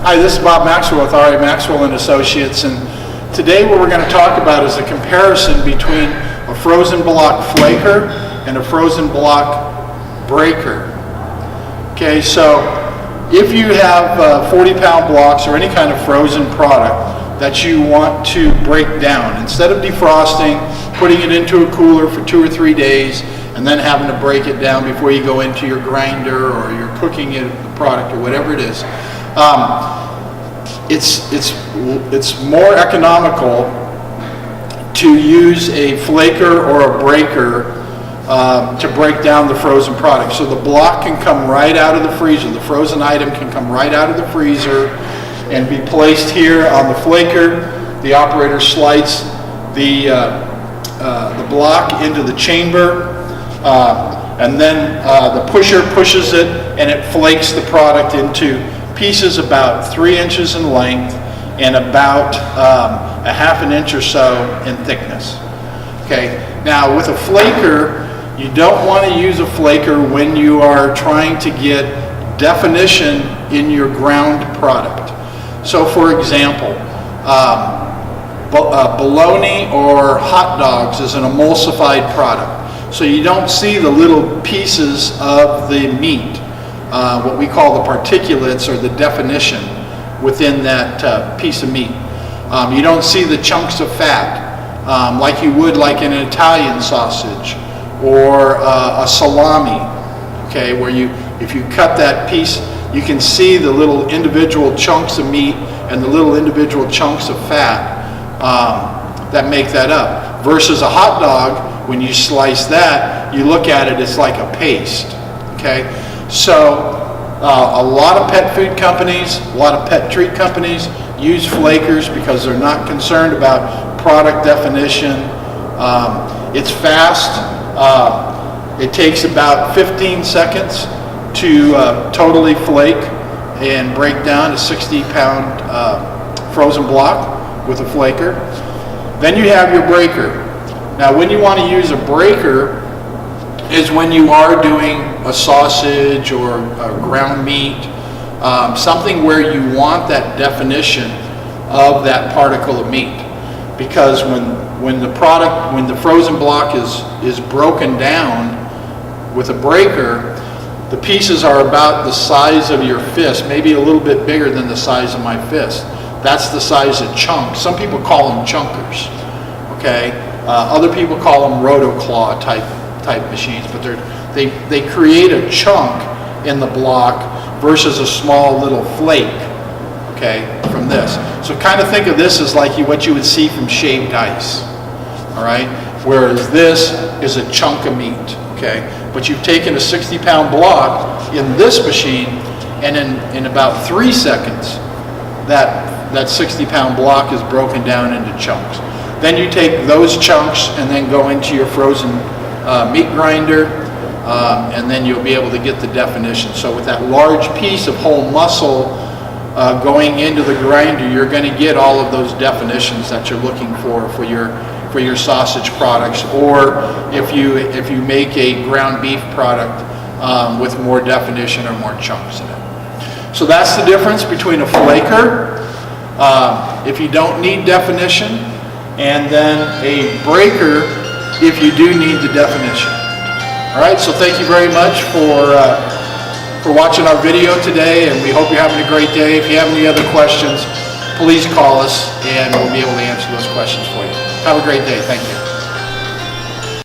Hi, this is Bob Maxwell with R.A. Maxwell and Associates, and today what we're going to talk about is a comparison between a frozen block flaker and a frozen block breaker. Okay, so if you have 40-pound blocks or any kind of frozen product that you want to break down, instead of defrosting, putting it into a cooler for 2 or 3 days, and then having to break it down before you go into your grinder or you're cooking it, the product or whatever it is, it's more economical to use a flaker or a breaker to break down the frozen product. So the block can come right out of the freezer. The frozen item can come right out of the freezer and be placed here on the flaker. The operator slides the block into the chamber, and then the pusher pushes it, and it flakes the product into pieces about 3 inches in length and about a ½ an inch or so in thickness. Okay. Now with a flaker, you don't want to use a flaker when you are trying to get definition in your ground product. So for example, bologna or hot dogs is an emulsified product. So you don't see the little pieces of the meat, what we call the particulates or the definition within that piece of meat. You don't see the chunks of fat like you would like in an Italian sausage or a salami, okay, where if you cut that piece, you can see the little individual chunks of meat and the little individual chunks of fat that make that up. Versus a hot dog, when you slice that, you look at it, it's like a paste, okay? So a lot of pet food companies, a lot of pet treat companies use flakers because they're not concerned about product definition. It's fast. It takes about 15 seconds to totally flake and break down a 60-pound frozen block with a flaker. Then you have your breaker. Now when you want to use a breaker is when you are doing a sausage or a ground meat, something where you want that definition of that particle of meat. Because when the frozen block is broken down with a breaker, the pieces are about the size of your fist, maybe a little bit bigger than the size of my fist. That's the size of chunks. Some people call them chunkers, okay? Other people call them rotoclaw type machines, but they create a chunk in the block versus a small little flake, okay, from this. So kind of think of this as like what you would see from shaved ice, all right? Whereas this is a chunk of meat, okay? But you've taken a 60-pound block in this machine, and in about 3 seconds, that 60-pound block is broken down into chunks. Then you take those chunks and then go into your frozen meat grinder, and then you'll be able to get the definition. So with that large piece of whole muscle going into the grinder, you're going to get all of those definitions that you're looking for your sausage products, or if you make a ground beef product with more definition or more chunks in it. So that's the difference between a flaker, if you don't need definition, and then a breaker if you do need the definition. All right, so thank you very much for watching our video today, and we hope you're having a great day. If you have any other questions, please call us and we'll be able to answer those questions for you. Have a great day. Thank you.